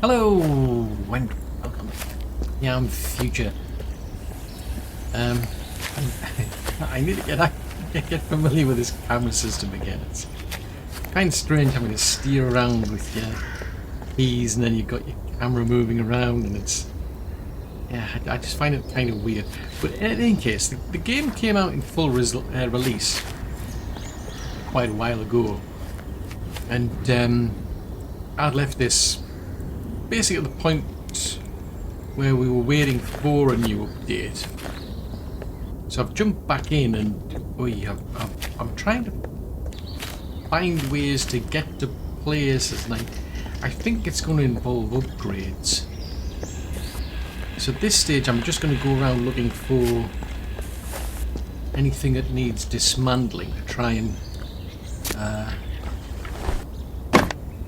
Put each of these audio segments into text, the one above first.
Hello and welcome. Yeah, I'm Future. I need to get familiar with this camera system again. It's kind of strange having to steer around with your keys and then you've got your camera moving around, and it's, yeah, I just find it kind of weird. But in any case, the game came out in full release quite a while ago, and I'd left this basically at the point where we were waiting for a new update. So I've jumped back in and I'm trying to find ways to get to places, and I think it's going to involve upgrades. So at this stage I'm just going to go around looking for anything that needs dismantling to try and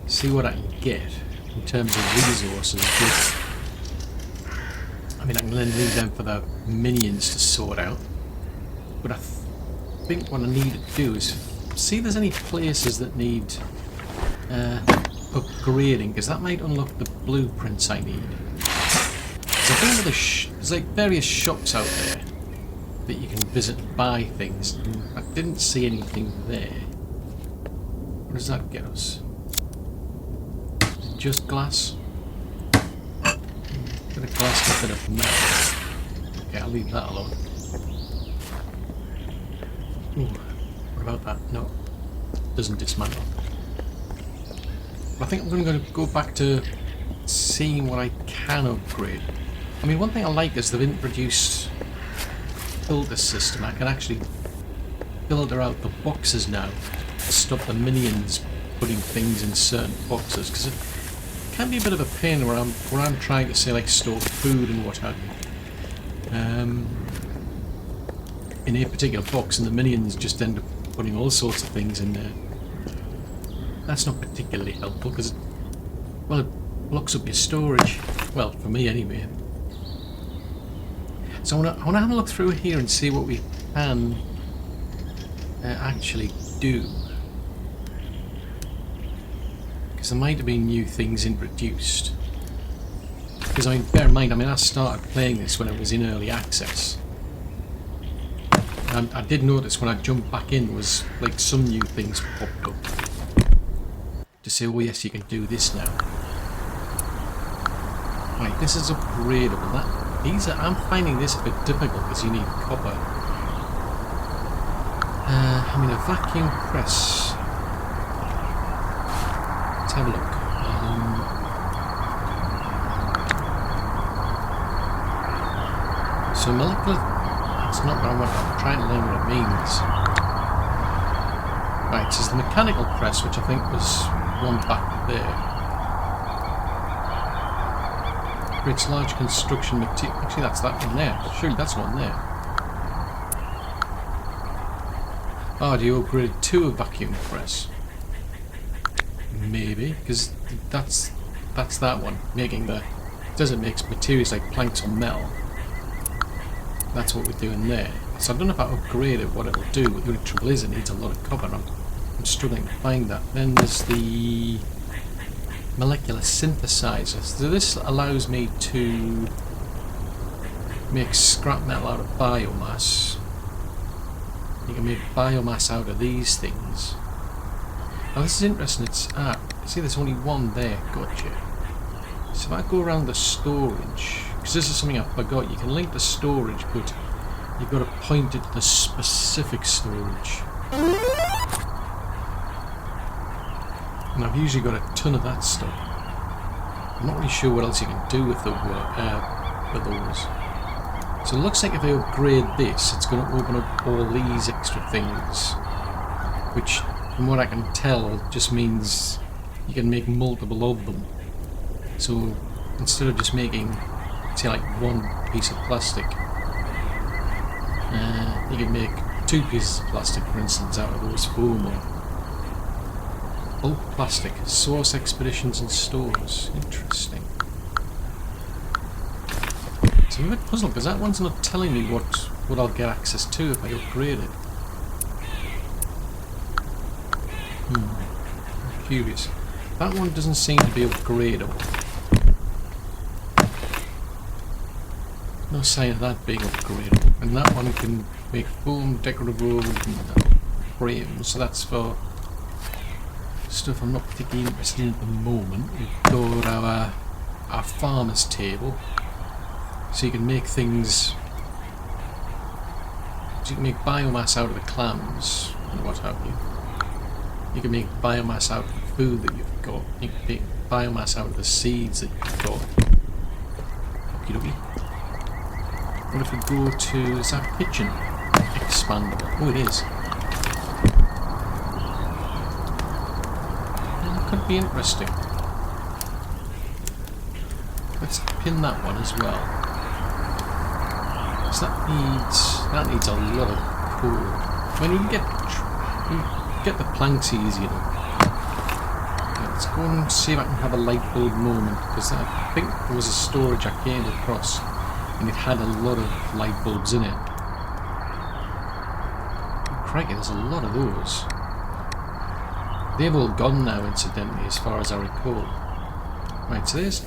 see what I can get in terms of resources. But, I mean, I can then leave them for the minions to sort out. But I think what I need to do is see if there's any places that need upgrading, because that might unlock the blueprints I need. So I think there's like various shops out there that you can visit and buy things. And I didn't see anything there. What does that get us? Just glass? Bit of glass, a bit of metal. Okay, I'll leave that alone. Ooh, what about that? No, doesn't dismantle. But I think I'm going to go back to seeing what I can upgrade. I mean, one thing I like is they've introduced filter system. I can actually filter out the boxes now to stop the minions putting things in certain boxes, because it can be a bit of a pain where I'm trying to, say, like, store food and what have you in a particular box, and the minions just end up putting all sorts of things in there. That's not particularly helpful because it blocks up your storage. Well, for me anyway. So I want to have a look through here and see what we can actually do. Because there might have been new things introduced. Because, I mean, bear in mind, I started playing this when it was in early access. And I did notice when I jumped back in, was like some new things popped up to say, oh yes, you can do this now. Right, this is upgradable. I'm finding this a bit difficult because you need copper. I mean, a vacuum press. Let's have a look. So molecular. It's not what I want. I'm trying to learn what it means. Right, so it's the mechanical press, which I think was one back there. Creates large construction material. Actually, that's that one there. Surely that's one there. Oh, do you upgrade to a vacuum press? Maybe, because that's that one. Making the... doesn't make materials like planks or metal. That's what we're doing there. So I don't know if I upgrade it, what it'll do, but the only trouble is it needs a lot of copper. I'm struggling to find that. Then there's the molecular synthesizer. So this allows me to make scrap metal out of biomass. You can make biomass out of these things. Now this is interesting. It's see, there's only one there. Gotcha. So if I go around the storage, because this is something I forgot, you can link the storage, but you've got to point it to the specific storage. And I've usually got a ton of that stuff. I'm not really sure what else you can do with those. So it looks like if I upgrade this, it's going to open up all these extra things, which, from what I can tell, just means you can make multiple of them. So instead of just making, say, like one piece of plastic, you can make 2 pieces of plastic, for instance, out of those foam. Or bulk plastic, source expeditions and stores. Interesting. So I'm a bit puzzled because that one's not telling me what I'll get access to if I upgrade it. I'm curious. That one doesn't seem to be upgradable. No sign of that being upgradable. And that one can make foam, decorative wood, and frames. So that's for stuff I'm not particularly interested in at the moment. We've got our farmer's table. So you can make things... So you can make biomass out of the clams and what have you. You can make biomass out of the food that you've got. You can make biomass out of the seeds that you've got. Okie dokie. What if we go to... Is that kitchen expandable? Oh, it is. That could be interesting. Let's pin that one as well. So that needs a lot of coal. When you get the planks easy enough. Let's go and see if I can have a light bulb moment, because I think there was a storage I came across and it had a lot of light bulbs in it. Oh, crikey, there's a lot of those. They've all gone now, incidentally, as far as I recall. Right, so there's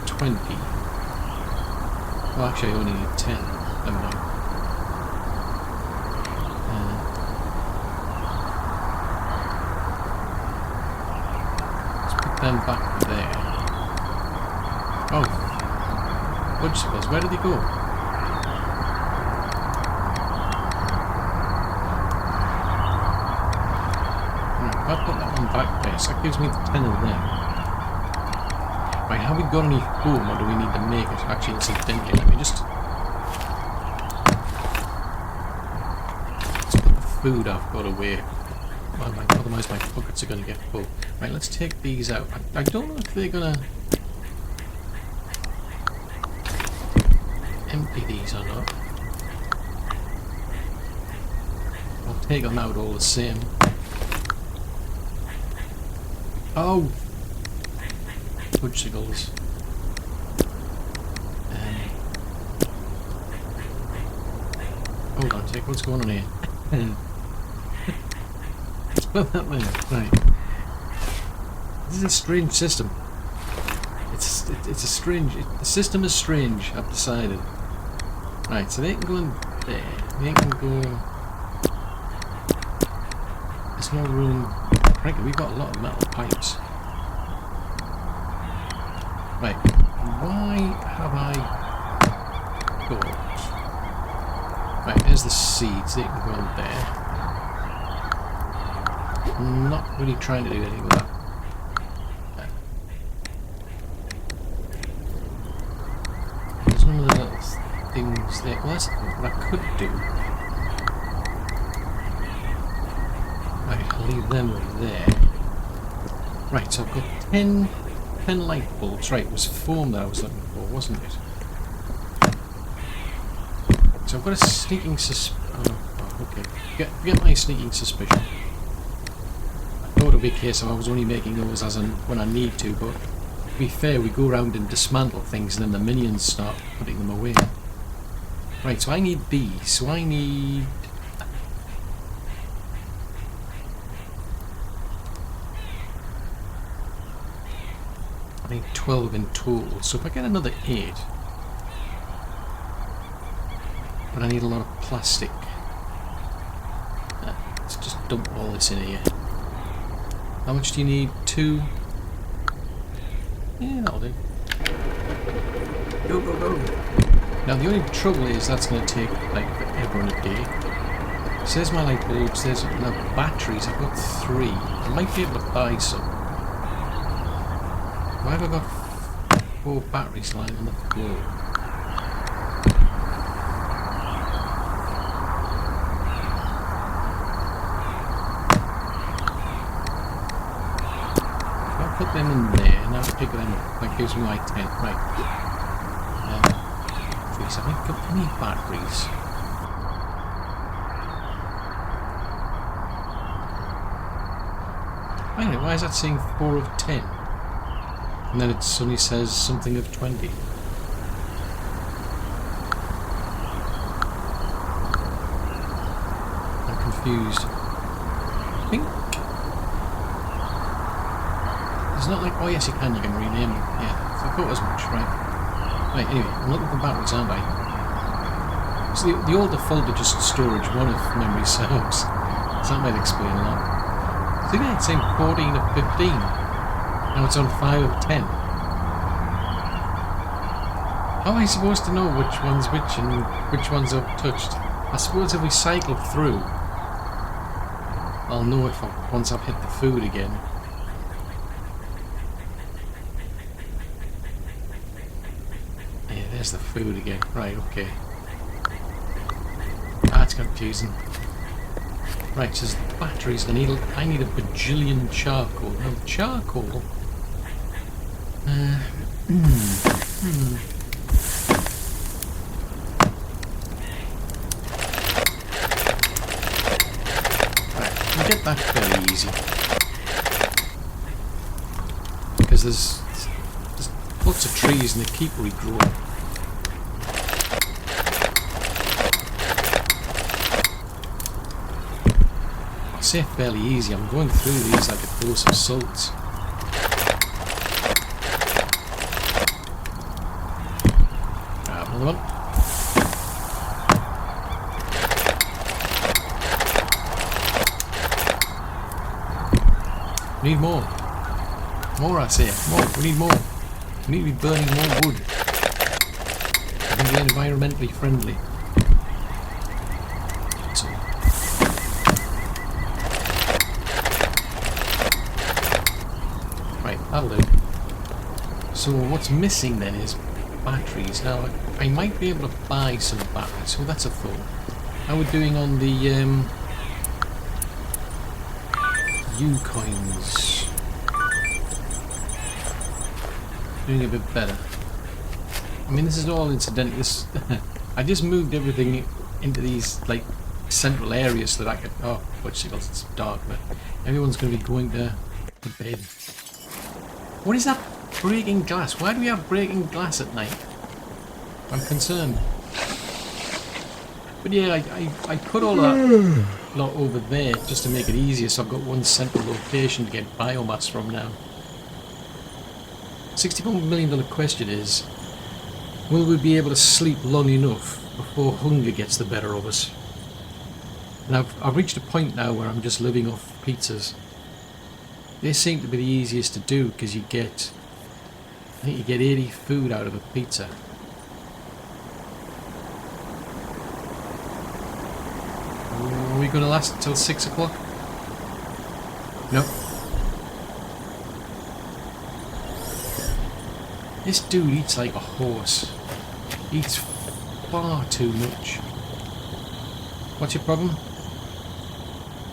20. Well, actually I only need 10. Never mind. Them back there. Oh, fudgesicles, where did they go? Right, I'll put that one back there, so that gives me the 10 of them. Right, have we got any foam, or do we need to make it? Actually, incidentally, let me just... Let's put the food I've got away. Otherwise my buckets are going to get full. Right, let's take these out. I don't know if they're going to empty these or not. I'll take them out all the same. Oh! Fudgesicles. Hold on a sec, what's going on here? Put that way. Right. This is a strange system. It's a strange... the system is strange, I've decided. Right, so they can go in there. They can go... There's no room... Frankly, we've got a lot of metal pipes. Right. Why have I got... Right, there's the seeds. They can go in there. I'm not really trying to do anything with that. There's one of the little things there. Well, that's what I could do. Right, I'll leave them over there. Right, so I've got 10 light bulbs. Right, it was foam that I was looking for, wasn't it? So I've got a sneaking okay. Get my sneaking suspicion. I thought it would be a case of I was only making those as and when I need to, but to be fair, we go around and dismantle things and then the minions start putting them away. Right, so I need these. So I need... I need 12 in total. So if I get another 8... But I need a lot of plastic. Let's just dump all this in here. How much do you need? 2? Yeah, that'll do. Go, go, go! Now the only trouble is that's going to take like forever and a day. Says my light bulbs, there's no batteries, I've got 3. I might be able to buy some. Why have I got 4 batteries lying on the floor? Put them in there and I'll pick them up. That gives me my 10. Right. Please, have I got any batteries? Anyway, why is that saying 4 of 10? And then it suddenly says something of 20. I'm confused. I think... It's not like, oh yes you can rename them. Yeah, I thought as much, right. Right, anyway, I'm looking for batteries, aren't I? So the old default are just storage 1 if memory serves. So that might explain a lot. See there, it's saying 14 of 15. Now it's on 5 of 10. How am I supposed to know which one's which and which ones I've touched? I suppose if we cycle through, I'll know if once I've hit the food again. Yeah, there's the food again. Right, okay. That's confusing. Right, so there's batteries. I need a bajillion charcoal. Now charcoal. Get that fairly easy because there's lots of trees and they keep regrowing. I say fairly easy. I'm going through these like a course of salts. Another one. We need more. More, I say. More. We need more. We need to be burning more wood. We can be environmentally friendly. So. Right, that'll do. So what's missing then is batteries. Now, I might be able to buy some batteries. So that's a thought. How are we doing on the coins? Doing a bit better. I mean, this is all incidental. This I just moved everything into these like central areas so that I could. Oh, fudgesicles! It's dark, but everyone's going to be going to bed. What is that breaking glass? Why do we have breaking glass at night? I'm concerned. But yeah, I put all that lot over there just to make it easier, so I've got one central location to get biomass from now. $64 million question is, will we be able to sleep long enough before hunger gets the better of us? And I've reached a point now where I'm just living off pizzas. They seem to be the easiest to do because I think you get 80 food out of a pizza. Are we going to last until 6 o'clock? No. This dude eats like a horse. Eats far too much. What's your problem?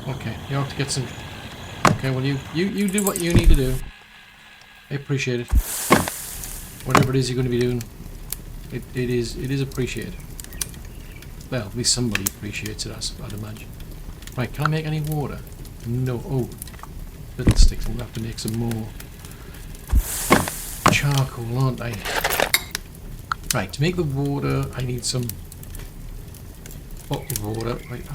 Okay, you have to get some. Okay, well you do what you need to do. I appreciate it. Whatever it is you're going to be doing, it is appreciated. Well, at least somebody appreciates it, I'd imagine. Right, can I make any water? No. Oh, little sticks. I'm going to have to make some more charcoal, aren't I? Right, to make the water, I need some bottled water. Right,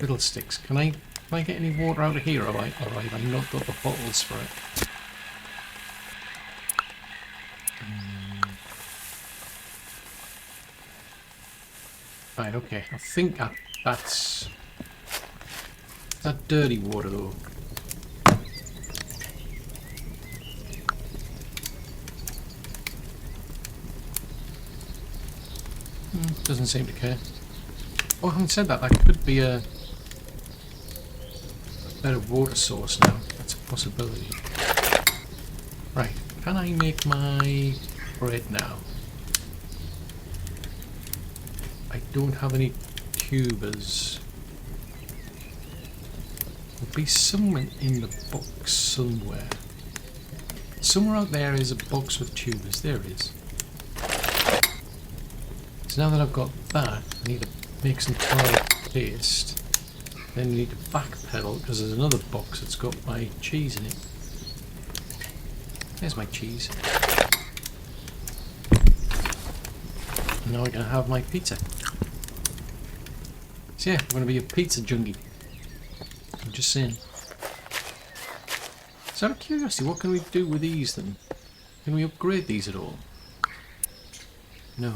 little sticks. Can I get any water out of here? Alright, I've not got the bottles for it. Right, okay. I think that's that dirty water though. Doesn't seem to care. Oh, having said that, that could be a better water source now. That's a possibility. Right, can I make my bread now? I don't have any tubers. There'll be someone in the box somewhere. Somewhere out there is a box with tubers. There it is. So now that I've got that, I need to make some tile paste. Then I need to backpedal because there's another box that's got my cheese in it. There's my cheese. And now I can have my pizza. So yeah, I'm going to be a pizza junkie. I'm just saying. So out of curiosity, what can we do with these then? Can we upgrade these at all? No.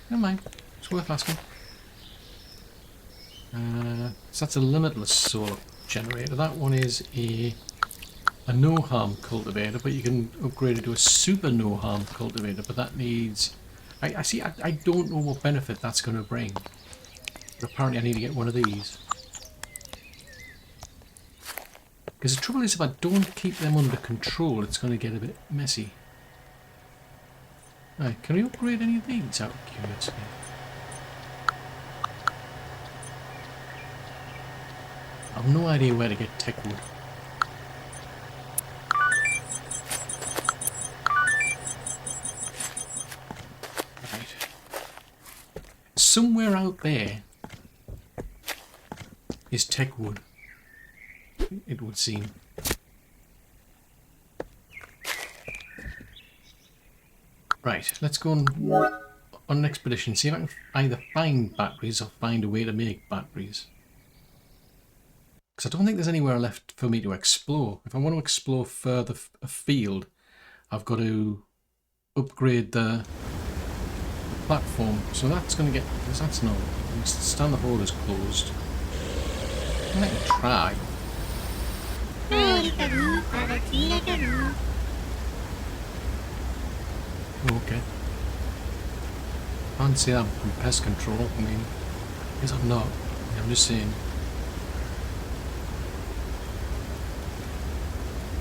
Never mind. It's worth asking. So that's a limitless solar generator. That one is a no-harm cultivator, but you can upgrade it to a super no-harm cultivator, but that needs... I see, I don't know what benefit that's going to bring. But apparently I need to get one of these. Because the trouble is, if I don't keep them under control, it's going to get a bit messy. Right, can we upgrade any of these out of curiosity? I've no idea where to get tech wood. Right. Somewhere out there is tech wood, it would seem. Right, let's go on an expedition, see if I can either find batteries or find a way to make batteries. Because I don't think there's anywhere left for me to explore. If I want to explore further afield, I've got to upgrade the platform. So that's going to get... because that's not... stand the hole is closed. I can try. Oh, okay. I can't see that from pest control. I mean, I guess I'm not. I'm just saying.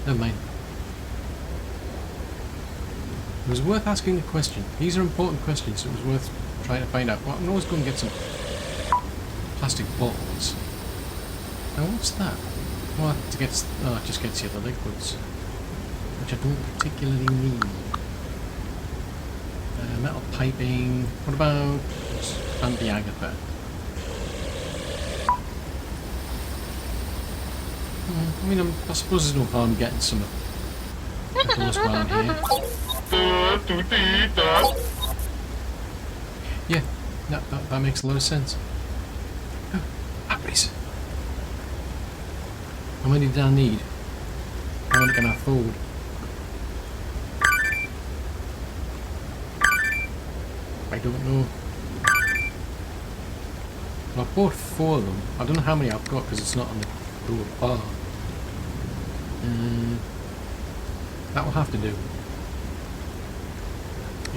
Never mind. It was worth asking the question. These are important questions, so it was worth trying to find out. Well, I'm always going to get some plastic bottles. Now, what's that? Well, it just gets you the liquids, which I don't particularly need. Metal piping. What about anti-agatha? I mean, I suppose there's no harm getting some of those around here. Yeah, that makes a lot of sense. Oh, batteries. How many did I need? How many can I afford? I don't know. Well, I bought 4 of them. I don't know how many I've got because it's not on the lower bar. That will have to do.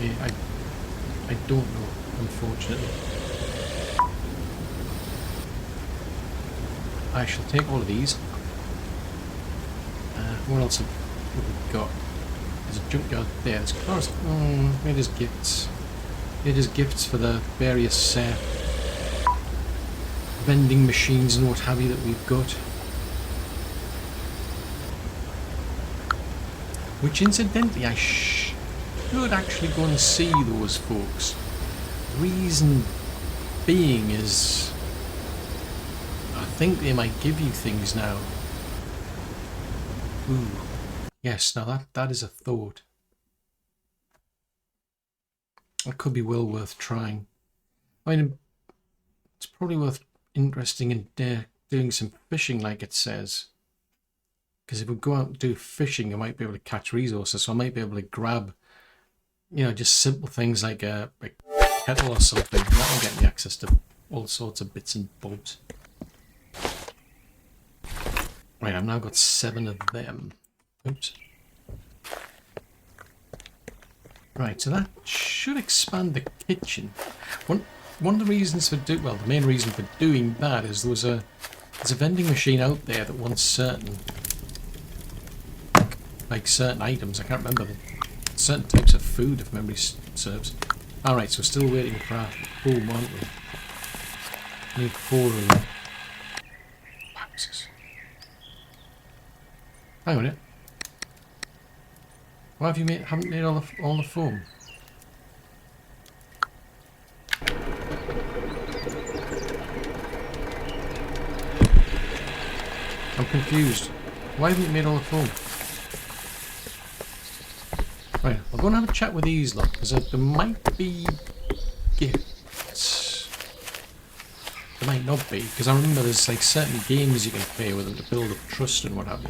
Yeah, I don't know, unfortunately. I shall take all of these. What else have we got? There's a junkyard there. There's cars. It is gifts. It is gifts for the various vending machines and what have you that we've got. Which incidentally I should actually go and see those folks. Reason being is I think they might give you things now. Ooh. Yes, now that is a thought. It could be well worth trying. I mean, it's probably worth interesting in doing some fishing like it says. Because if we go out and do fishing, I might be able to catch resources. So I might be able to grab, you know, just simple things like a kettle or something. That'll get me access to all sorts of bits and bobs. Right, I've now got 7 of them. Oops. Right, so that should expand the kitchen. One of the reasons for the main reason for doing that is there's a vending machine out there that wants certain items. I can't remember certain types of food, if memory serves. All right, so we're still waiting for our home, aren't we? Need 4 of them. Boxes. Hang on a minute. Why have you haven't made all the foam? I'm confused. Why haven't you made all the foam? Right, I'll go and have a chat with these lot, because there might be gifts. There might not be, because I remember there's like certain games you can play with them to build up trust and what have you.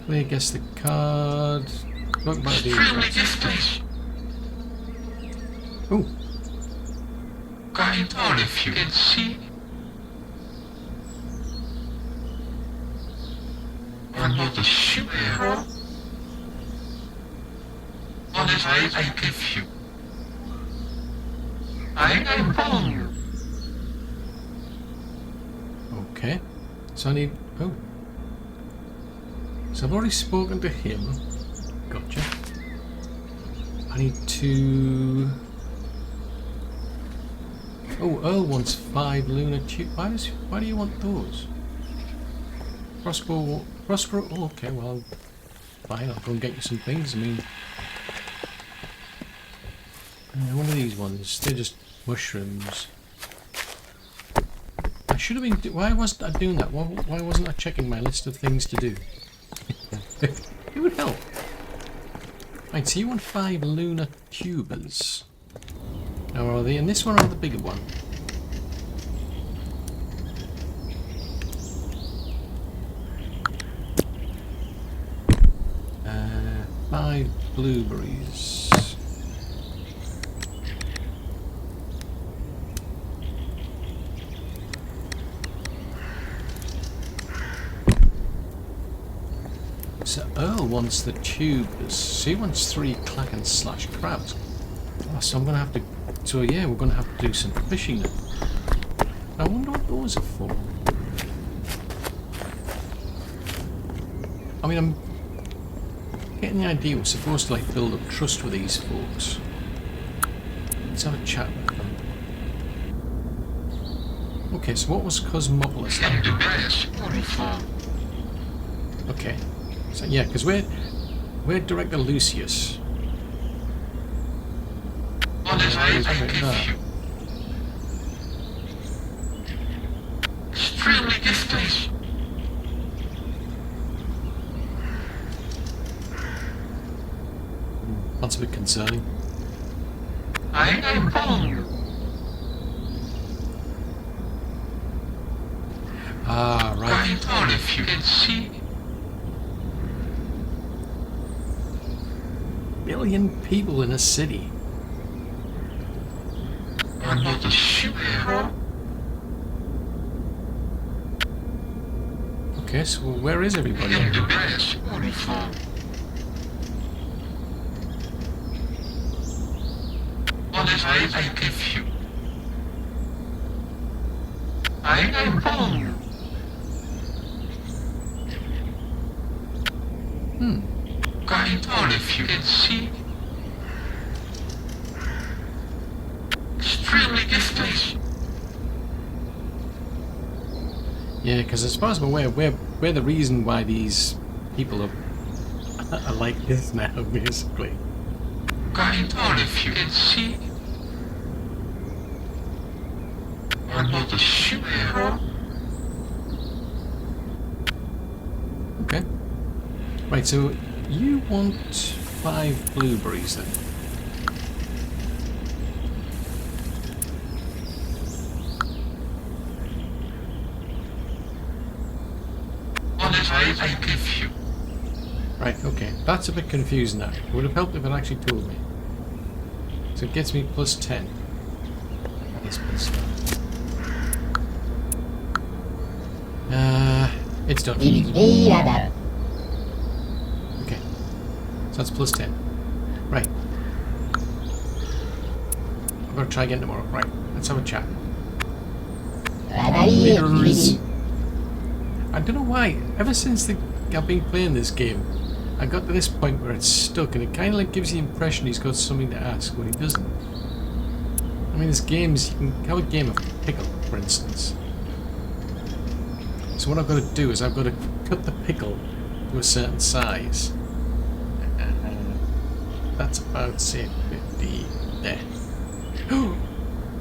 Play guess the card. Talk about the oh. Going on if you can see. Another superhero. What is I give you? I am born. Okay. So I need... Oh. So I've already spoken to him. Gotcha. I need to... Oh, Earl wants 5 lunar tube. Why do you want those? Prospero... Oh, okay, well, fine, I'll go and get you some things. I mean... one of these ones, they're just mushrooms. I should have been... Why wasn't I doing that? Why wasn't I checking my list of things to do? It would help. Right, so you want 5 lunar tubers. Now are they in this one or the bigger one? Five blueberries. So Earl wants the tubers. So he wants 3 clack and slash crabs. Oh, so I'm going to have to... So yeah, we're going to have to do some fishing then. I wonder what those are for. I mean, I'm getting the idea we're supposed to like build up trust with these folks. Let's have a chat with them. Okay, so what was Cosmopolis like? Okay. So yeah, because we're Director Lucius. What is I give you? Extremely distant. That's a bit concerning. I am born. Ah, right. Going on if you can see. Billion people in a city. Another superhero. Okay, so where is everybody? In the grass uniform. What is I give you? I am born. Going on if you can see. Extremely distant. Yeah, because as far as I'm aware, we're the reason why these people are like this now, basically. Going on if you can see. Another superhero. Okay. Right, so you want 5 blueberries then? What is I give you? Right, okay. That's a bit confusing now. It would have helped if it actually told me. So it gets me plus 10. Yes, plus 10. It's done. Okay. So that's plus 10. Right. I'm going to try again tomorrow. Right. Let's have a chat. Leaders. I don't know why. Ever since I've been playing this game, I got to this point where it's stuck and it kind of like gives the impression he's got something to ask when he doesn't. I mean, there's games, you can have a game of pickle, for instance. So what I've got to do is I've got to cut the pickle to a certain size. That's about, say, 50 there.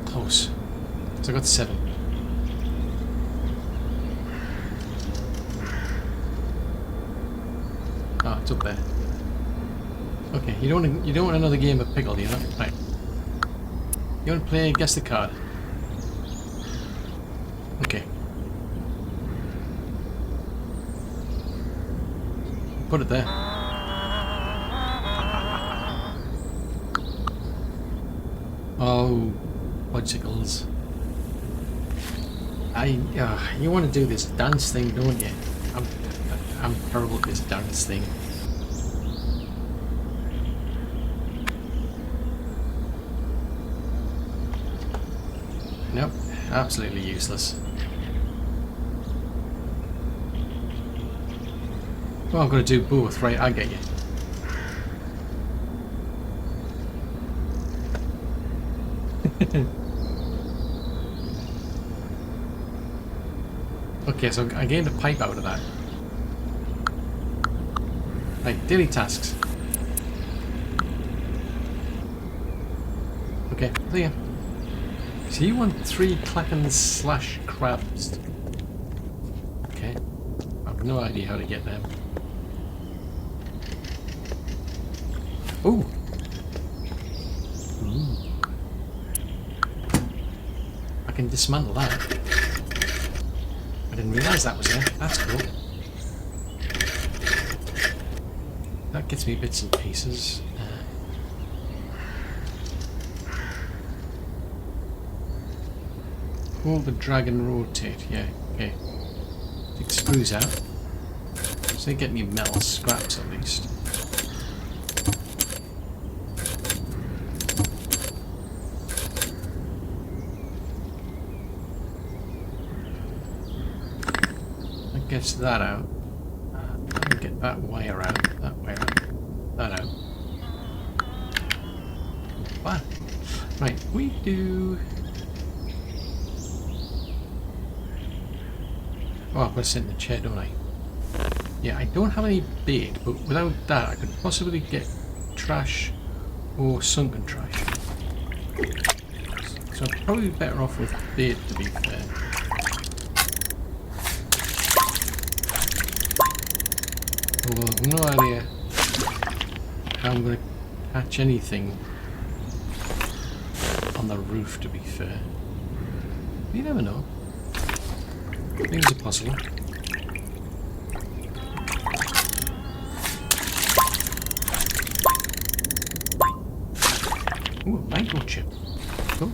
Close. So I got 7. Ah, it's up there. Okay, you don't want another game of pickle, do you? Right. You want to play guess the card? Okay. put it there. Oh, bicycles. You want to do this dance thing, don't you? I'm terrible at this dance thing. Nope, absolutely useless. Well, I'm going to do both, right? I get you. Okay, so I gained a pipe out of that. Right, daily tasks. Okay, there. So you want 3 Kraken/crabs. Okay. I have no idea how to get them. Ooh! Ooh. I can dismantle that. I didn't realise that was there. That's cool. That gets me bits and pieces. Hold the drag and rotate. Yeah, okay. Take screws out. So they get me metal scraps at least. That gets that out. And get that wire out. That wire out. That out. Wow. Right, we do. Oh, I've got to sit in the chair, don't I? Yeah, I don't have any bait, but without that I could possibly get trash or sunken trash. So I'm probably better off with bait, to be fair. Although I've no idea how I'm going to catch anything on the roof, to be fair. You never know. Things are possible. Ooh, a microchip. Cool.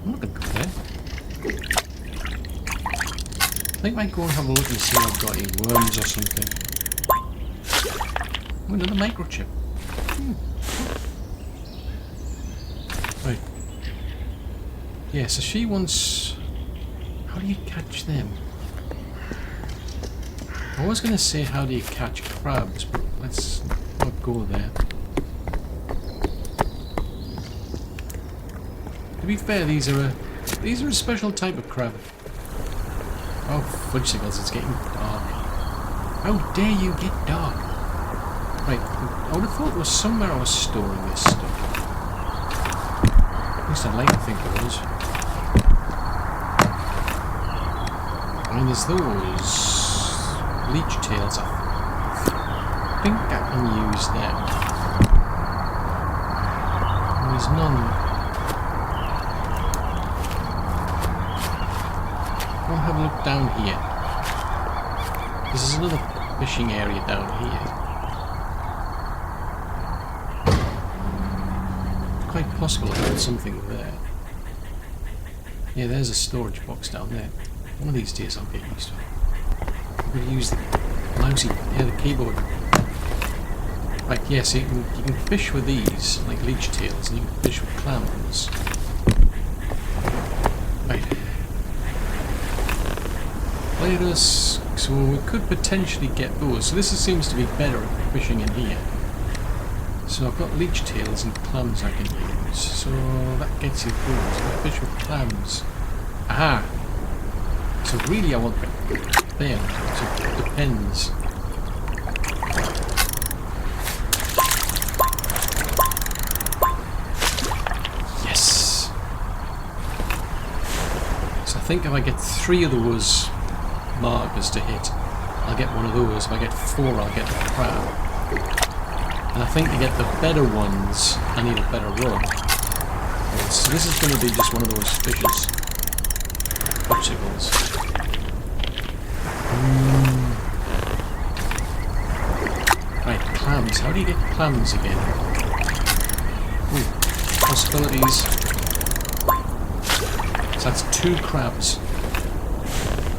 I'm looking good there. I think I might go and have a look and see if I've got any worms or something. Ooh, another microchip. Right. Yeah, so she wants... How do you catch them? I was going to say how do you catch crabs, but let's not go there. To be fair, these are a special type of crab. Oh, fudgesicles, it's getting dark. How dare you get dark? Right, I would have thought there was somewhere I was storing this stuff. At least I'd like to think there was. I mean, there's those leech tails. I think I can use them. There's none. I'll have a look down here. This is another fishing area down here. It's quite possible I got something there. Yeah, there's a storage box down there. One of these days I'll get used to it. I'm going to use the mousey, the keyboard. Right, yeah, so you can fish with these, like leech tails, and you can fish with clams. Right. Let us... So we could potentially get those. So this seems to be better at fishing in here. So I've got leech tails and clams I can use. So that gets you those. I fish with clams. Aha! So really I want them. So it depends. Yes! So I think if I get 3 of those markers to hit, I'll get one of those. If I get 4, I'll get the crab. And I think to get the better ones, I need a better rod. So this is going to be just one of those fishes. Popsicles. clams. How do you get clams again? Ooh, possibilities. So that's 2 crabs.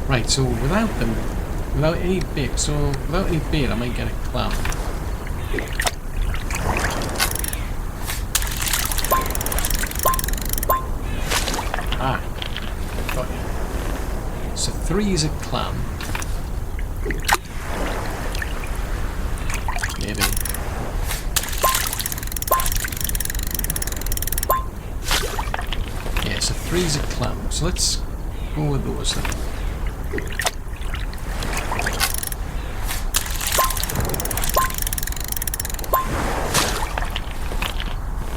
Right, so without them, without any bait, I might get a clam. Ah, got you. So 3 is a clam. Maybe. Yeah, so 3 is a clam. So let's go with those then.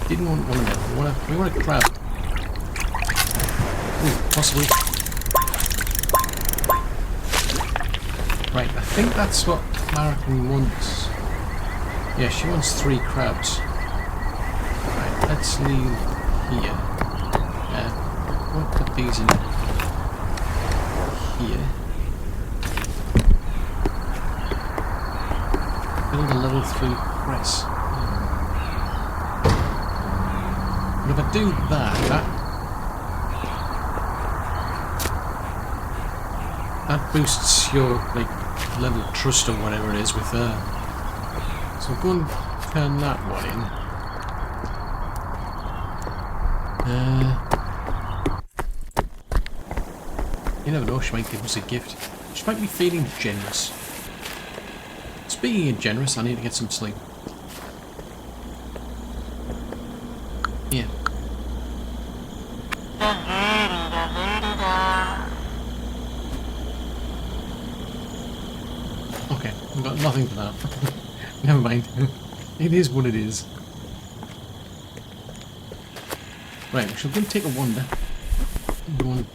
Didn't want one of them. We want a crab. Ooh, possibly. Right, I think that's what American wants. Yeah, she wants 3 crabs. Right, let's leave here. We'll put these in here. Build a level 3 press. But if I do that boosts your like level of trust or whatever it is with her. So I'll go and turn that one in. You never know, she might give us a gift. She might be feeling generous. Speaking of generous, I need to get some sleep. Yeah. Okay, I've got nothing for that. Never mind. It is what it is. Right, we shall go and take a wander. Go and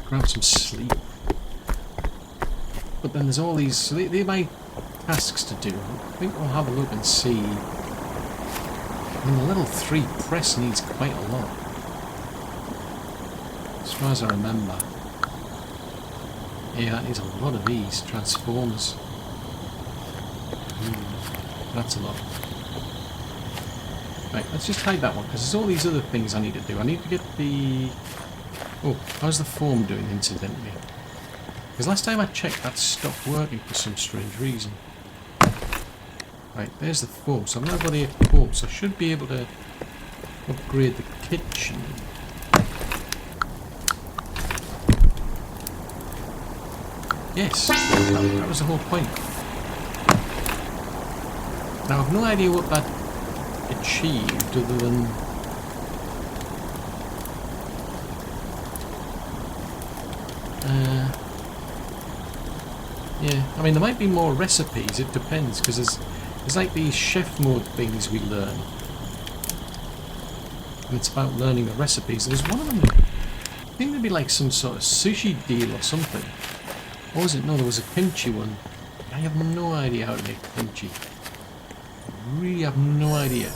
grab some sleep. But then there's all these... So they're my tasks to do. I think we'll have a look and see. I mean, the level 3 press needs quite a lot. As far as I remember. Yeah, that needs a lot of these transformers. That's a lot. Right, let's just hide that one, because there's all these other things I need to do. I need to get the... Oh, how's the foam doing, incidentally? Because last time I checked, that stopped working for some strange reason. Right, there's the foam. So I've now got 8 foam, so I should be able to upgrade the kitchen. Yes, that was the whole point. Now I've no idea what that achieved other than... yeah, I mean there might be more recipes, it depends, because there's like these chef mode things we learn. And it's about learning the recipes. There's one of them, I think there'd be like some sort of sushi deal or something. Or was it? No, there was a kimchi one. I have no idea how to make kimchi. I really have no idea.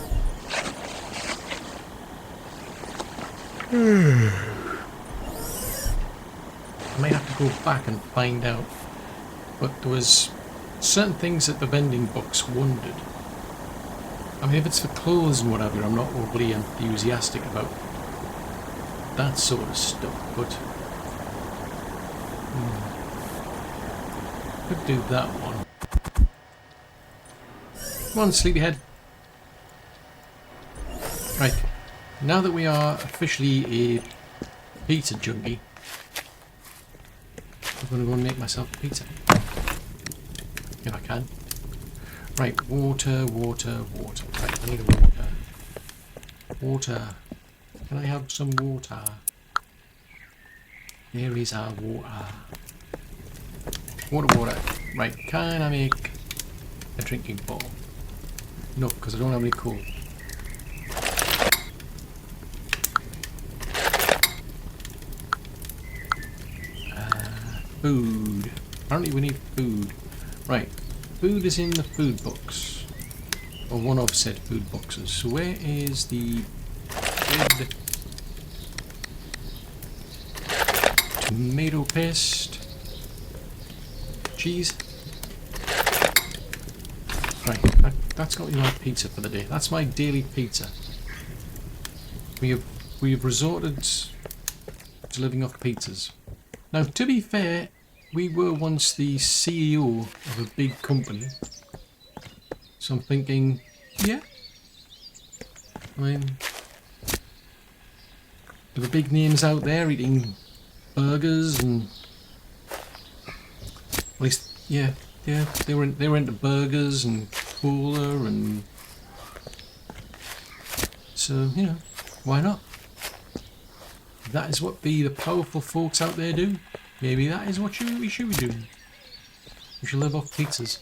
I might have to go back and find out. But there was certain things that the vending books wondered. I mean, if it's for clothes and whatever, I'm not overly enthusiastic about that sort of stuff, but... could do that one. Come on, sleepyhead. Right, now that we are officially a pizza junkie, I'm going to go and make myself a pizza. If I can. Right, water. Right, I need a water. Water. Can I have some water? There is our water. Water. Right, can I make a drinking bowl? No, because I don't have any coal. Food. Apparently we need food. Right, food is in the food box. Or one of said food boxes. So where is the bread? Tomato paste. Cheese. Right, that's got to be my pizza for the day. That's my daily pizza. We have resorted to living off pizzas. Now, to be fair, we were once the CEO of a big company. So I'm thinking, yeah. I mean, there were big names out there eating burgers and, at least, yeah, they were into burgers and cola and, so, you know, why not? If that is what the powerful folks out there do, maybe that is what we should be doing. We should live off pizzas.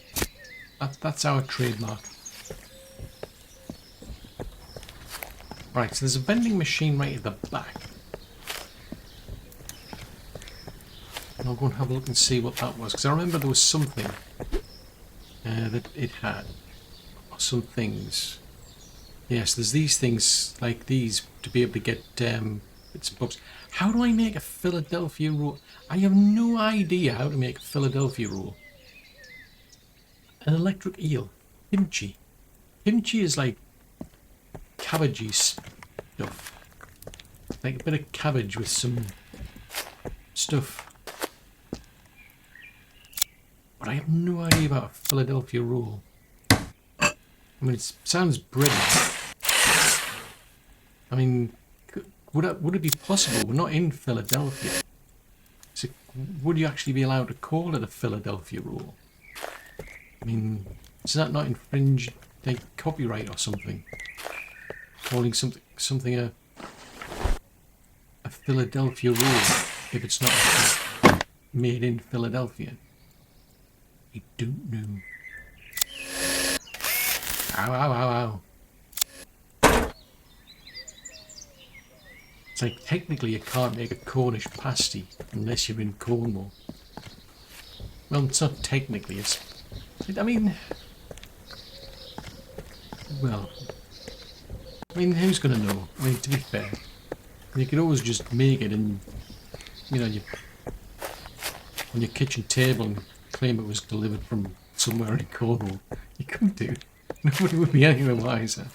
That's our trademark. Right, so there's a vending machine right at the back. And I'll go and have a look and see what that was, because I remember there was something that it had. Or some things. Yes, there's these things like these to be able to get bits and bobs. How do I make a Philadelphia roll? I have no idea how to make a Philadelphia roll. An electric eel. Kimchi. Kimchi is like cabbagey stuff. Like a bit of cabbage with some stuff. But I have no idea about a Philadelphia roll. I mean, it sounds brilliant. I mean, would it be possible? We're not in Philadelphia. So would you actually be allowed to call it a Philadelphia roll? I mean, does that not infringe like copyright or something? Calling something a Philadelphia roll if it's not made in Philadelphia? I don't know. Ow, ow, ow, ow. It's like technically you can't make a Cornish pasty unless you're in Cornwall. Well, it's not technically, I mean, well, I mean, who's going to know? I mean, to be fair, you could always just make it and, you know, on your kitchen table and claim it was delivered from somewhere in Cornwall. You couldn't do. Nobody would be any the wiser.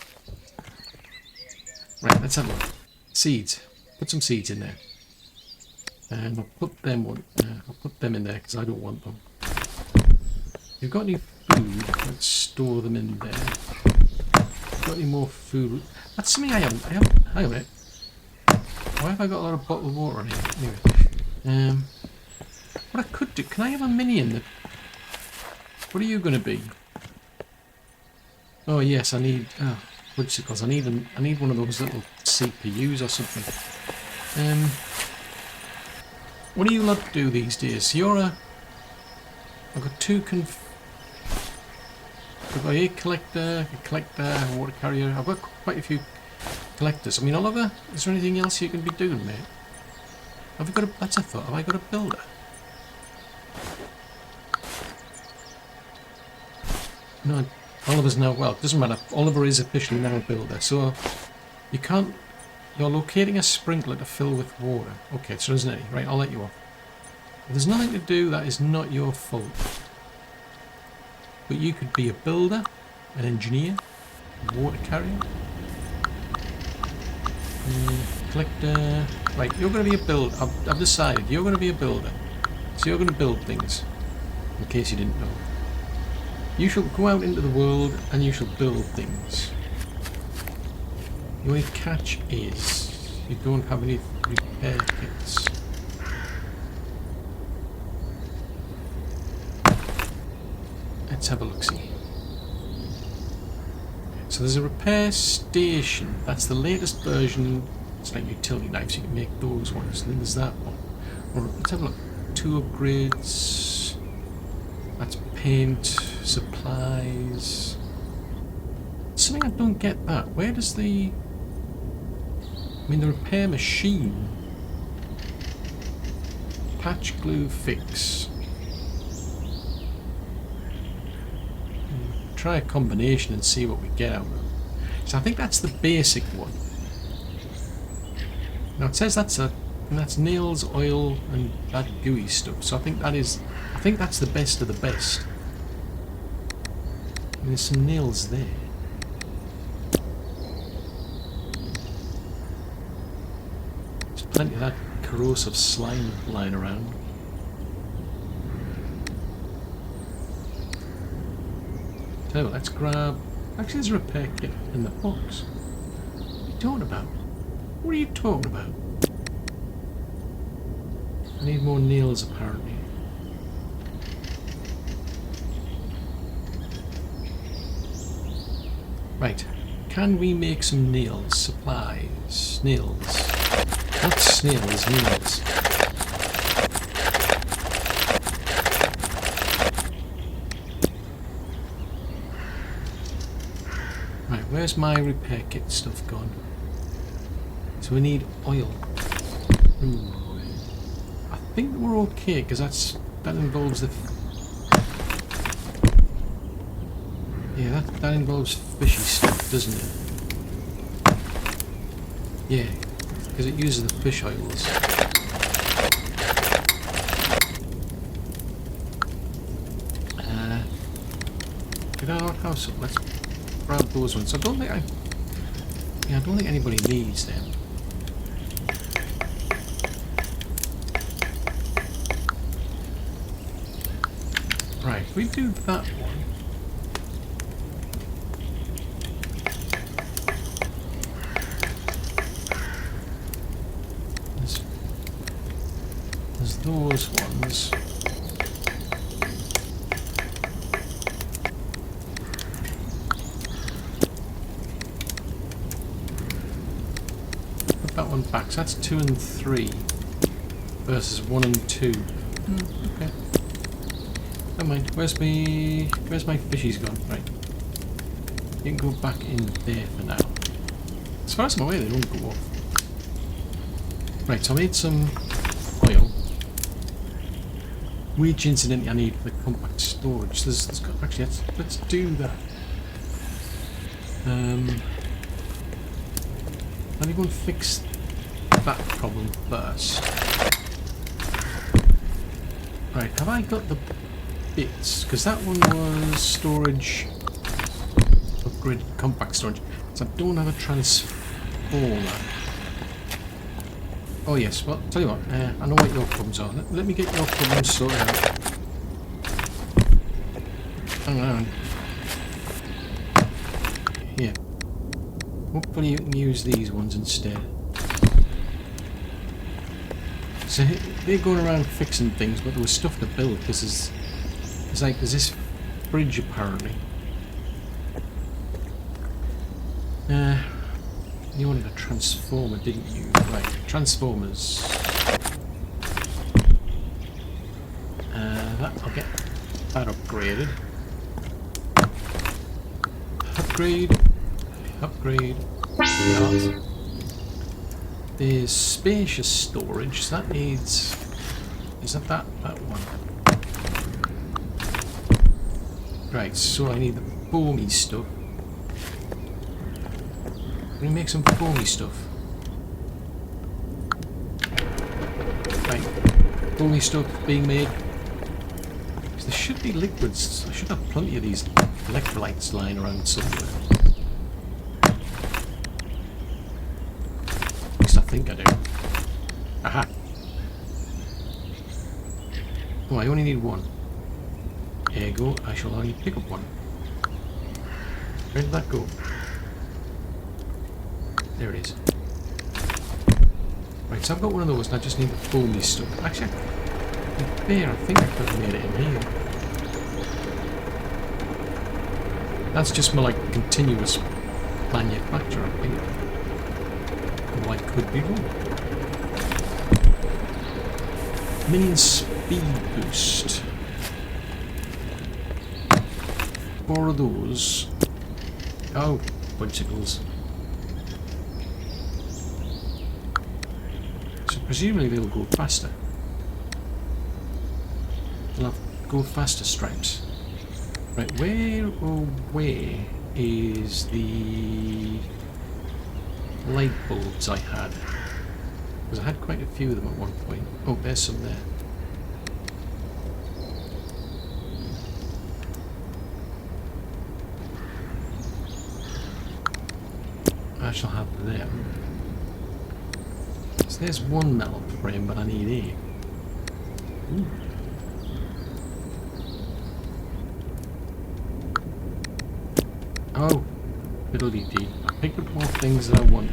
Right, let's have a look. Seeds. Put some seeds in there. And I'll put them in there because I don't want them. If you've got any food, let's store them in there. Got any more food? That's something I haven't. Hang on a minute. Why have I got a lot of bottled water in here? Anyway. What I could do, can I have a minion that... What are you going to be? Oh yes, I need... Oh, what's it called? I need one of those little CPUs or something. What do you lot do these days? You're a... I've got two I've got a collector, a water carrier. I've got quite a few collectors. I mean, Oliver, is there anything else you can be doing, mate? Have I got a... That's a thought. Have I got a builder? No, Oliver's now... Well, it doesn't matter. Oliver is officially now a builder. So, you can't... You're locating a sprinkler to fill with water. Okay, so there isn't any. Right, I'll let you off. If there's nothing to do, that is not your fault. But you could be a builder, an engineer, a water carrier, collector. Right, you're going to be a builder. I've decided you're going to be a builder. So you're going to build things. In case you didn't know. You shall go out into the world and you shall build things. The only catch is you don't have any repair kits. Let's have a look-see. So there's a repair station. That's the latest version. It's like utility knives. You can make those ones. And then there's that one. Right, let's have a look. 2 upgrades. That's paint, supplies. Something I don't get that. Where does the... I mean, the repair machine. Patch, glue, fix. Try a combination and see what we get out of it. So I think that's the basic one. Now it says that's nails, oil, and that gooey stuff. So I think that's the best of the best. There's some nails there. There's plenty of that corrosive slime lying around. So let's grab... Actually, there's a repair kit in the box. What are you talking about? What are you talking about? I need more nails, apparently. Right. Can we make some nails? Supplies. Nails. Not snails, nails. Right, where's my repair kit stuff gone? So we need oil. Ooh. I think we're okay, because that involves the... Yeah, that involves fishy stuff, doesn't it? Yeah, because it uses the fish oils. Get out of our house up. Let's grab those ones. I don't think I don't think anybody needs them. Right, if we do that one. There's those ones. Put that one back. So that's 2 and 3 versus 1 and 2. Okay. Never mind. Where's my fishies gone? Right. You can go back in there for now. As far as I'm aware, they don't go off. Right. So I made some oil. Which incidentally I need for the compact storage. Actually, let's do that. Let me go and fix that problem first. Right, have I got the bits? Because that one was storage, upgrade compact storage. So I don't have a transformer. Oh yes, well, tell you what, I know what your problems are. Let me get your problems sorted out. Hang on. Here. Hopefully you can use these ones instead. So they're going around fixing things, but there was stuff to build, because there's this bridge apparently. You wanted a transformer, didn't you? Right, transformers. I'll get that upgraded. Upgrade. Yeah. There's spacious storage, so that needs... Is that one? Right, so I need the foamy stuff. Let me make some foamy stuff. Right, foamy stuff being made. So there should be liquids. I should have plenty of these electrolytes lying around somewhere. At least I think I do. Aha! Oh, I only need one. Ergo, I shall only pick up one. Where did that go? There it is. Right, so I've got one of those and I just need the foamy stuff. Actually, there, I think I could have made it in here. That's just more like continuous manufacture, I think. Well, I could be wrong. Minion speed boost. 4 of those. Oh, bicycles. Presumably they'll go faster. They'll have go faster stripes. Right, where is the light bulbs I had? Because I had quite a few of them at one point. Oh, there's some there. I shall have them. So there's one metal frame, but I need 8. Ooh. Oh, fiddly-dee. I picked up more things than I wanted.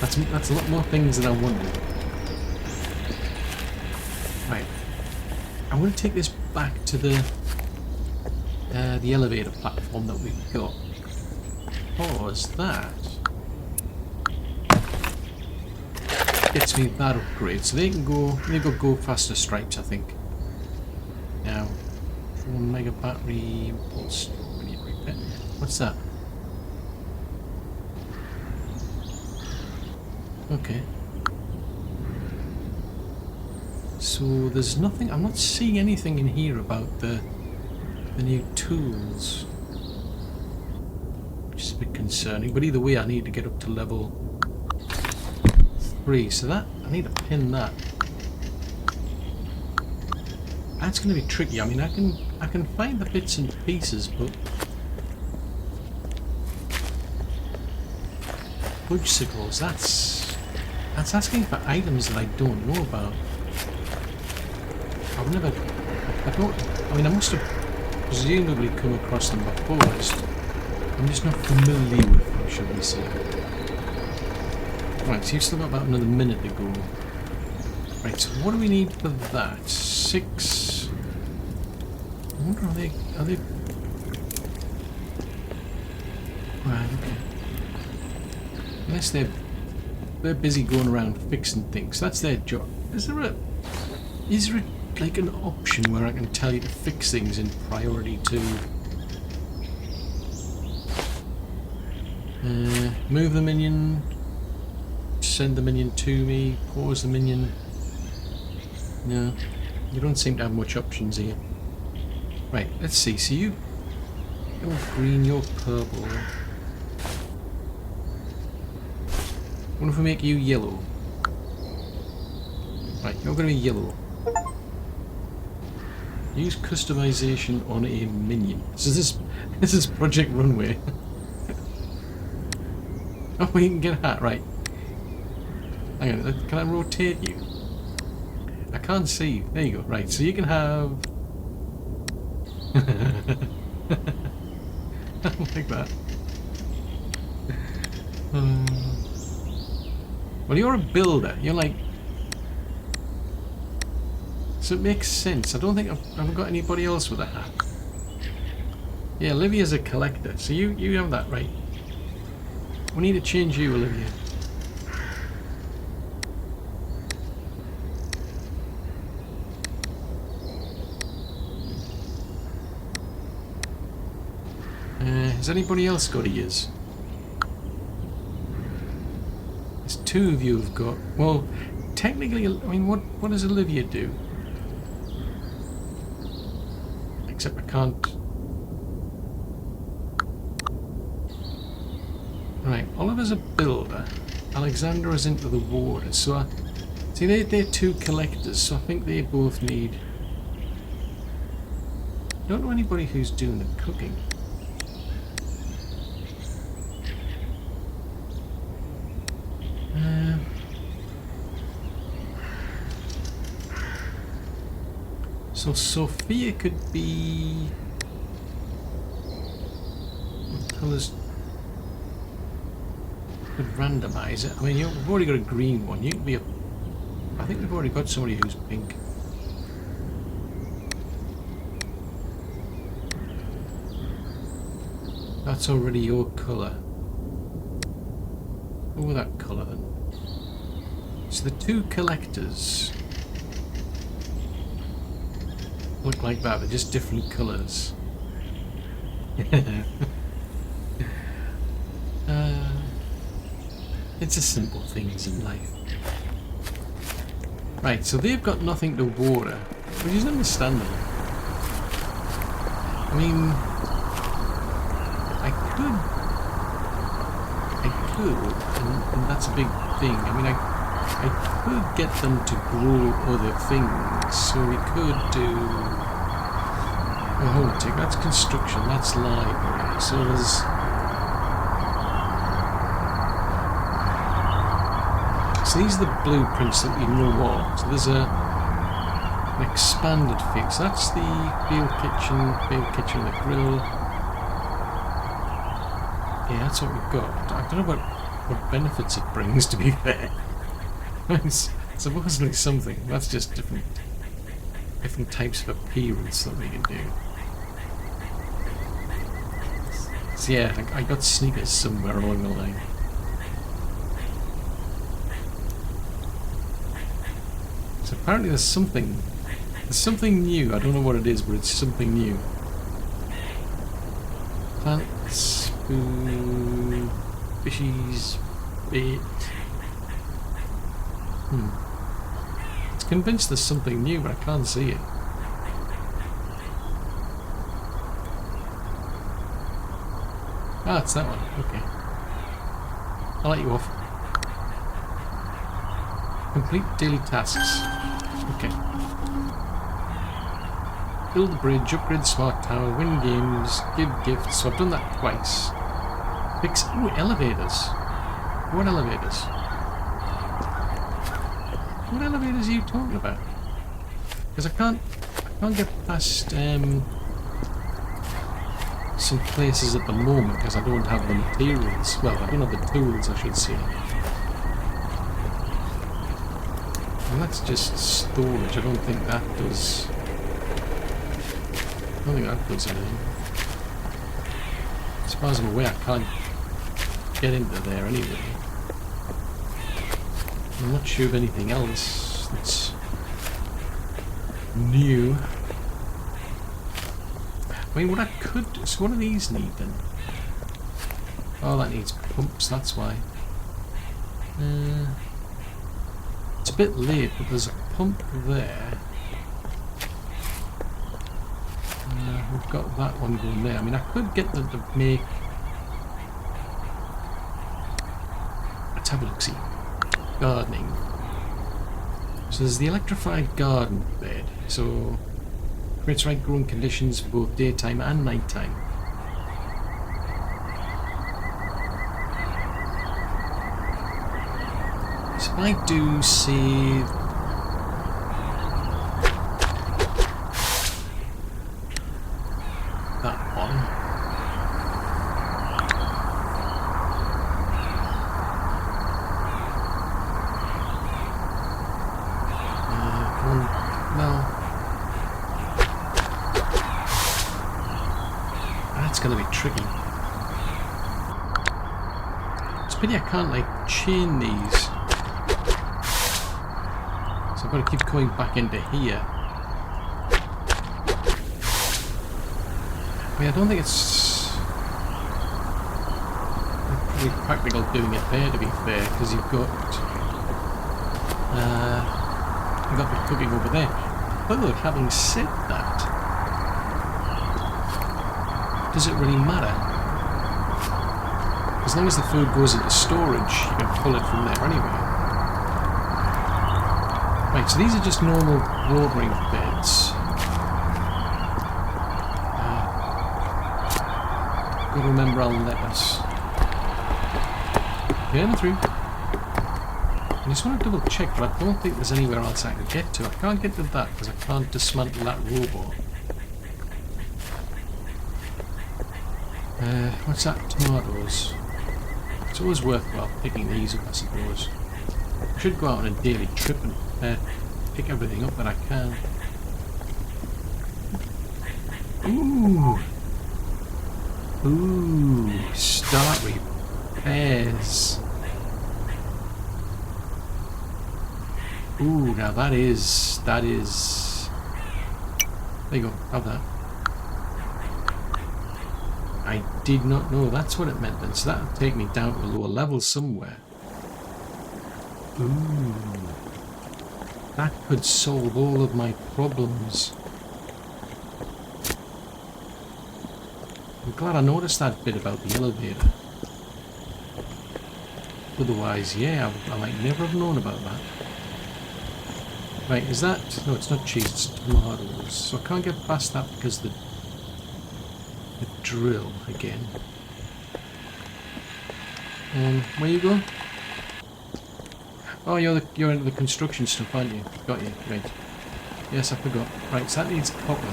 That's a lot more things than I wanted. Right. I want to take this back to the elevator platform that we've got. Pause that. Gets me that upgrade, so they can go. They've got go faster stripes, I think. Now, 4 mega battery pulse. We need repair. What's that? Okay. So there's nothing. I'm not seeing anything in here about the new tools, which is a bit concerning. But either way, I need to get up to level 3. So that I need to pin that. That's going to be tricky. I mean, I can find the bits and pieces, but G.SKILL, that's asking for items that I don't know about. I mean, I must have presumably come across them before. I'm just not familiar with them, shall we say. Right, so you've still got about another minute to go. Right, so what do we need for that? 6. I wonder, are they... Right, okay. Unless they're busy going around fixing things. That's their job. Is there like an option where I can tell you to fix things in priority 2? Move the minion, send the minion to me, pause the minion. No, you don't seem to have much options here. Right, let's see. So you're green, you're purple. What if we make you yellow? Right, you're going to be yellow. Use customization on a minion. So this is Project Runway. Oh, we can get a hat, right. Hang on, can I rotate you? I can't see. There you go. Right, so you can have... I like that. Well, you're a builder. You're like... So it makes sense. I don't think I've got anybody else with a hat. Yeah, Olivia's a collector. So you have that, right? We need to change you, Olivia. Has anybody else got ears? There's 2 of you have got... Well, technically, I mean, what does Olivia do? Except I can't... Right, Oliver's a builder. Alexandra is into the water, so see, they're 2 collectors, so I think they both need... I don't know anybody who's doing the cooking. So Sophia could be... What colours... Could randomise it. I mean, we've already got a green one. You can be a... I think we've already got somebody who's pink. That's already your colour. Go with that colour then. So the 2 collectors look like that, they're just different colours. It's just simple things in life. Right, so they've got nothing to water, which is understandable. I mean, I could, and that's a big thing. I mean, I could get them to grow other things, so we could do... Oh, hold on a tick, that's construction, that's library, so there's... so these are the blueprints that we know of. So there's an expanded fix. That's the field kitchen, the grill. Yeah, that's what we've got. I don't know what benefits it brings, to be fair. It's supposedly something. That's just different types of appearance that we can do. So yeah, I got sneakers somewhere along the line. So apparently there's something new. I don't know what it is, but it's something new. Plants, food, fishies, bait. It's convinced there's something new, but I can't see it. Ah, it's that one. Okay. I'll let you off. Complete daily tasks. Okay. Build a bridge, upgrade the smart tower, win games, give gifts. So I've done that twice. Fix... Ooh, elevators. What elevators? What elevators are you talking about? Because I can't get past some places at the moment because I don't have the materials. Well, I don't have the tools, I should say. And that's just storage. I don't think that does... I don't think that does anything. As far as I'm aware, I can't get into there anyway. I'm not sure of anything else that's new. I mean, what I could do... So what do these need then? Oh, that needs pumps, that's why. It's a bit late, but there's a pump there. We've got that one going there. I mean, I could get them to make... Let's have a look, see. Gardening. So there's the electrified garden bed. So creates right growing conditions for both daytime and nighttime. So if I do see that one. No. That's going to be tricky. It's a pity I can't, like, chain these. So I've got to keep going back into here. I mean, I don't think it's pretty practical doing it there, to be fair, because you've got the cooking over there. But look, having said that, does it really matter? As long as the food goes into storage, you can pull it from there anyway. Right, so these are just normal watering beds. Got to remember our letters. Getting through. I just want to double check, but I don't think there's anywhere else I can get to. I can't get to that because I can't dismantle that robot. What's that? Tomatoes. It's always worthwhile picking these up, I suppose. I should go out on a daily trip and pick everything up that I can. Ooh! Ooh! Start repairs. Ooh, now that is... There you go, have that. I did not know that's what it meant then, so that would take me down to a lower level somewhere. Ooh. That could solve all of my problems. I'm glad I noticed that bit about the elevator. Otherwise, yeah, I might never have known about that. Right, is that... No, it's not cheese, it's tomatoes. So I can't get past that because the drill again. Where you go? Oh, you're into the construction stuff, aren't you? Got you. Right. Yes, I forgot. Right, so that needs copper.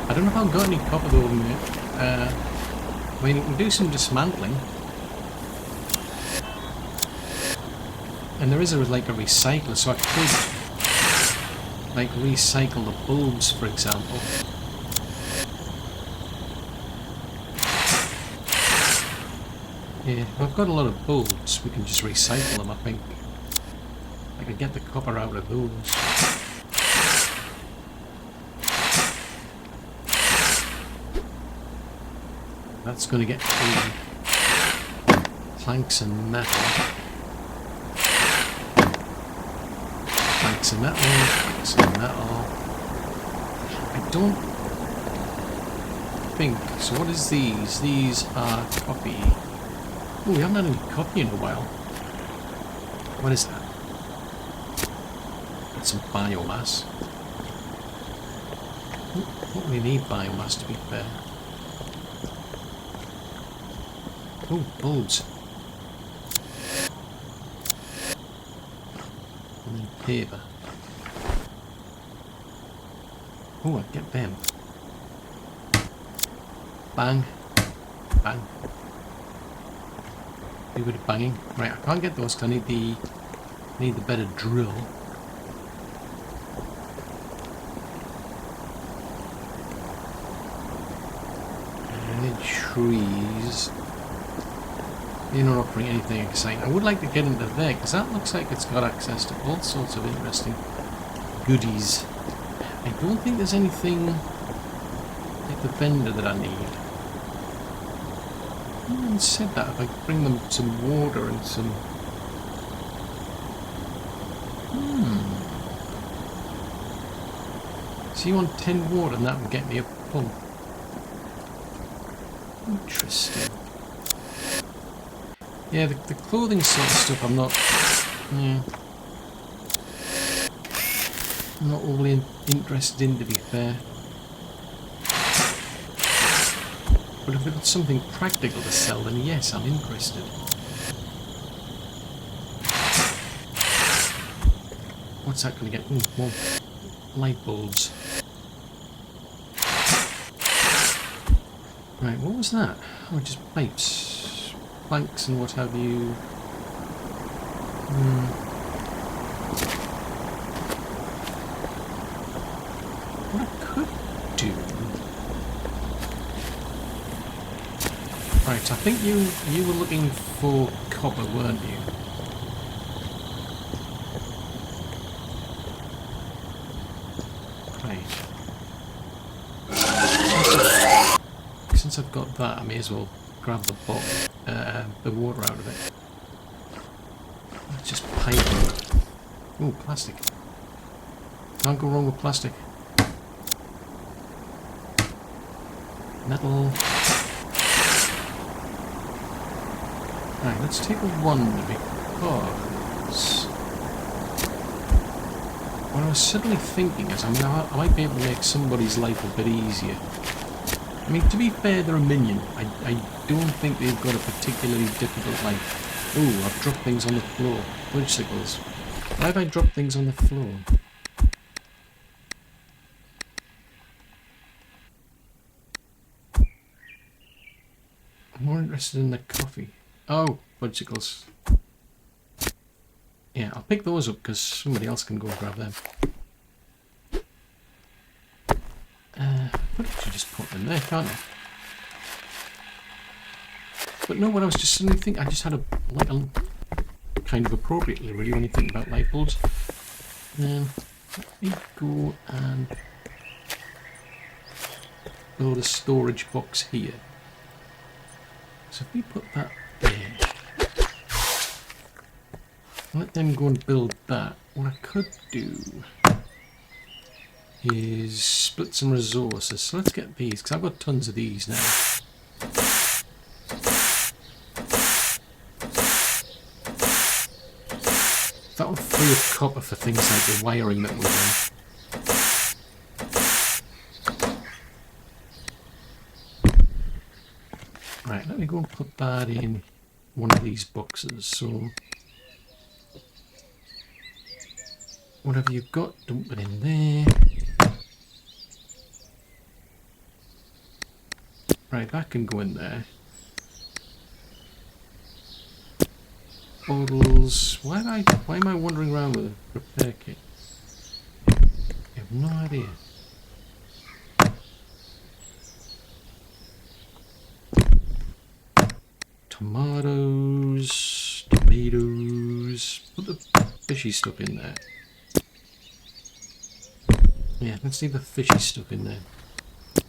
I don't know if I've got any copper though, mate. I mean, we can do some dismantling. And there is like a recycler, so I could like recycle the bulbs, for example. Yeah, I've got a lot of bulbs. We can just recycle them, I think. I can get the copper out of those. That's going to get the planks and metal. Planks and metal, planks and metal. I don't think... So what is these? These are copy. Oh, we haven't had any copy in a while. What is that? That's some biomass. Don't really need biomass, to be fair. Oh, bulbs. And then paper. Oh, I get them. Bang. Bang. Do a bit of banging. Right, I can't get those because I need the better drill. And trees. You're not offering anything exciting. I would like to get into there because that looks like it's got access to all sorts of interesting goodies. I don't think there's anything like the vendor that I need. Having said that, if I bring them some water and some... So you want 10 water and that would get me a pump. Interesting. Yeah, the clothing sort of stuff I'm not... Yeah. I'm not overly interested in, to be fair. But if they've got something practical to sell, then yes, I'm interested. What's that going to get? More light bulbs. Right, what was that? Oh, just pipes, planks and what have you. What I could do... Right, I think you were looking for copper, weren't you? Right. Since I've got that, I may as well grab the bottle, the water out of it. Let's just pipe. Ooh, plastic. Can't go wrong with plastic. Metal. Right, let's take a wonder because what I was suddenly thinking is, I mean, I might be able to make somebody's life a bit easier. I mean, to be fair, they're a minion. I don't think they've got a particularly difficult life. Oh, I've dropped things on the floor. Fudgesicles. Why have I dropped things on the floor? I'm more interested in the coffee. Oh, fudgesicles. Yeah, I'll pick those up because somebody else can go and grab them. What did you just put in there, can't I? But no, what I was just suddenly thinking, I just had a kind of appropriately, really, when you think about light bulbs. Let me go and build a storage box here. So if we put that there, let them go and build that. What I could do is split some resources. So let's get these, because I've got tons of these now. That will free up copper for things like the wiring that we're doing. Right, let me go and put that in one of these boxes. So Whatever you've got, dump it in there. Right, that can go in there. Bottles. Why am I wandering around with a repair kit? I have no idea. Tomatoes. Put the fishy stuff in there. Yeah, let's leave the fishy stuff in there.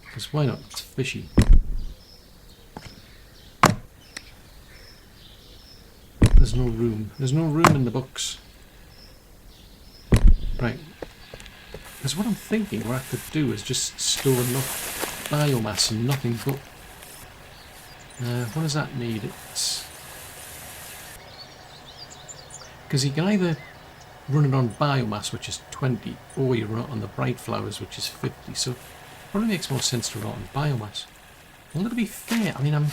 Because why not? It's fishy. There's no room. There's no room in the box. Right. Because what I'm thinking what I could do is just store enough biomass and nothing but... what does that need? It's... Because you can either run it on biomass, which is 20, or you run it on the bright flowers, which is 50. So it probably makes more sense to run it on biomass. Well, to be fair, I mean, I'm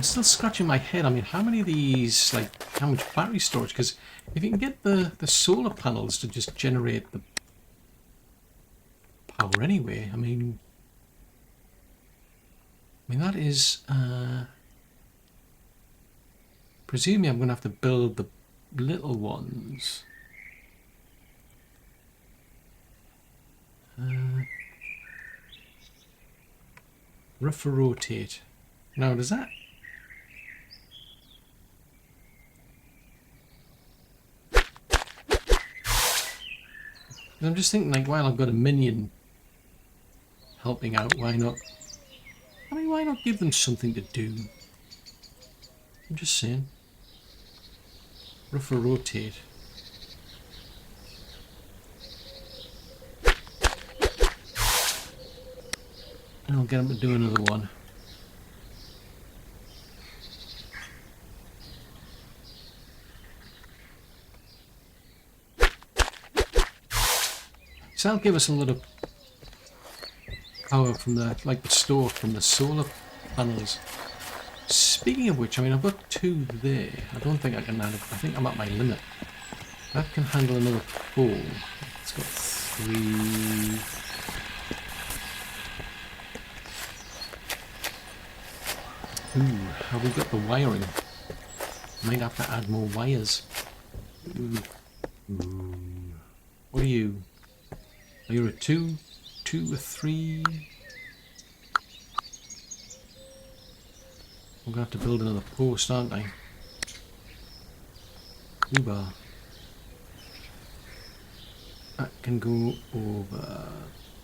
still scratching my head. I mean, how many of these, like, how much battery storage? Because if you can get the solar panels to just generate the power anyway, I mean that is, presumably I'm going to have to build the little ones. Rougher rotate. Now, does that... I'm just thinking, like, while I've got a minion helping out, why not? I mean, why not give them something to do? I'm just saying. Rougher rotate. And I'll get them to do another one. So that'll give us a lot of power from the, like the store from the solar panels. Speaking of which, I mean, I've got 2 there. I don't think I can add it. I think I'm at my limit. That can handle another 4. It's got 3. Ooh, have we got the wiring? Might have to add more wires. Ooh. Ooh. What are you? Are you a 2? 2 or 3? I'm gonna have to build another post, aren't I? Ooh-bah. That can go over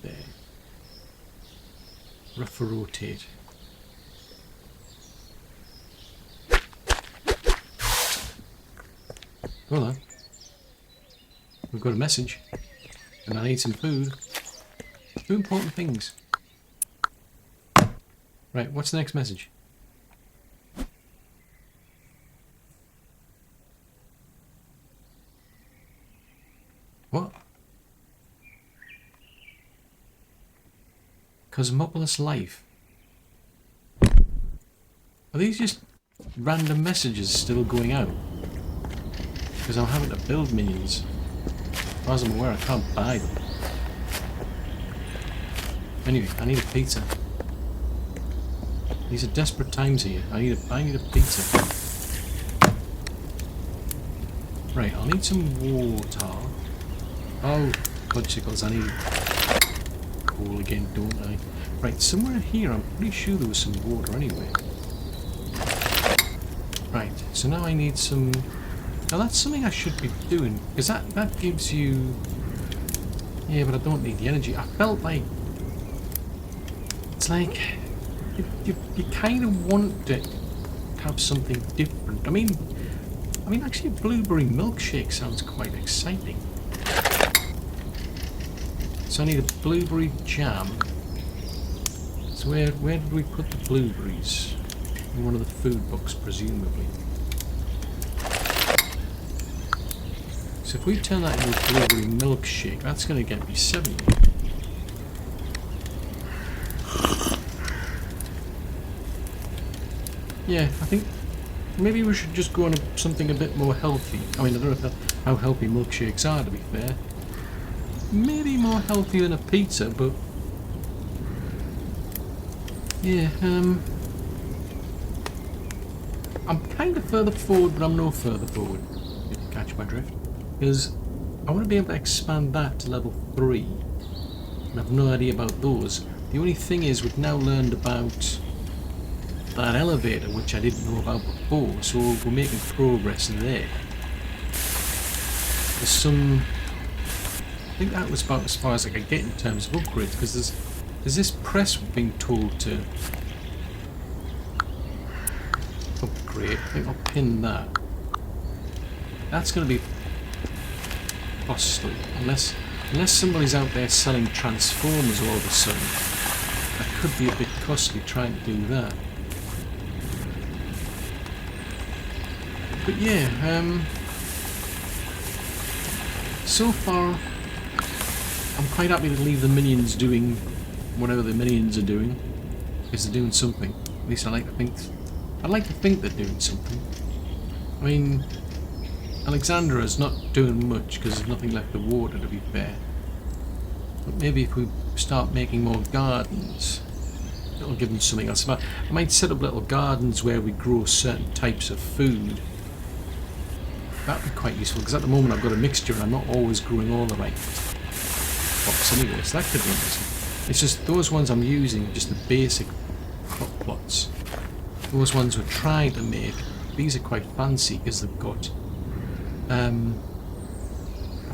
there. Rougher rotate. Hold on. We've got a message. And I need some food. 2 important things. Right, what's the next message? What? Cosmopolis Life. Are these just random messages still going out? Because I'm having to build minions. As far as I'm aware, I can't buy them. Anyway, I need a pizza. These are desperate times here. I need a pizza. Right, I'll need some water. Oh, fudgesicles, I need coal again, don't I? Right, somewhere here, I'm pretty sure there was some water anyway. Right, so now I need some... Now that's something I should be doing, because that gives you... Yeah, but I don't need the energy. I felt like... It's like... You kind of want to have something different. I mean, actually a blueberry milkshake sounds quite exciting. So I need a blueberry jam. So where did we put the blueberries? In one of the food books, presumably. So if we turn that into a blueberry milkshake, that's going to get me 70. Yeah, I think maybe we should just go on something a bit more healthy. I mean, I don't know how healthy milkshakes are, to be fair. maybe more healthy than a pizza, but yeah, I'm kind of further forward, but I'm no further forward, if you catch my drift, because I want to be able to expand that to level 3, and I've no idea about those. The only thing is we've now learned about that elevator, which I didn't know about before, so we're making progress there. There's some... I think that was about as far as I could get in terms of upgrades, because there's this press we're being told to upgrade. I think I'll pin that. That's going to be costly, unless somebody's out there selling transformers all of a sudden. That could be a bit costly trying to do that. But yeah, so far I'm quite happy to leave the minions doing whatever the minions are doing, because they're doing something. At least I'd like to think they're doing something. I mean, Alexandra's not doing much because there's nothing left of water, to be fair. But maybe if we start making more gardens, it'll give them something else. I might set up little gardens where we grow certain types of food. That'd be quite useful, because at the moment I've got a mixture and I'm not always growing all the right plots anyway, so that could be interesting. It's just those ones I'm using, just the basic crop plots. Those ones we're trying to make, these are quite fancy because they've got I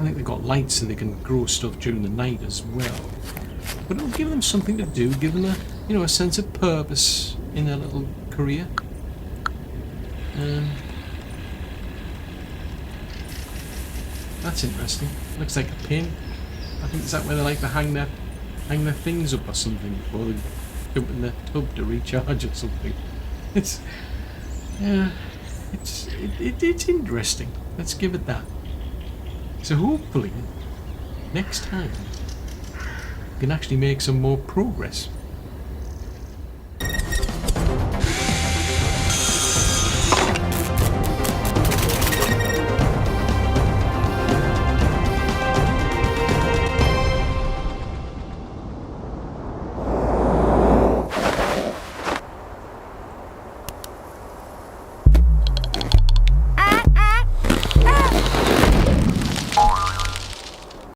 think they've got lights so they can grow stuff during the night as well. But it'll give them something to do, give them a sense of purpose in their little career. That's interesting. Looks like a pin. I think is that where they like to hang their things up or something before they jump in the tub to recharge or something. It's interesting. Let's give it that. So hopefully next time we can actually make some more progress.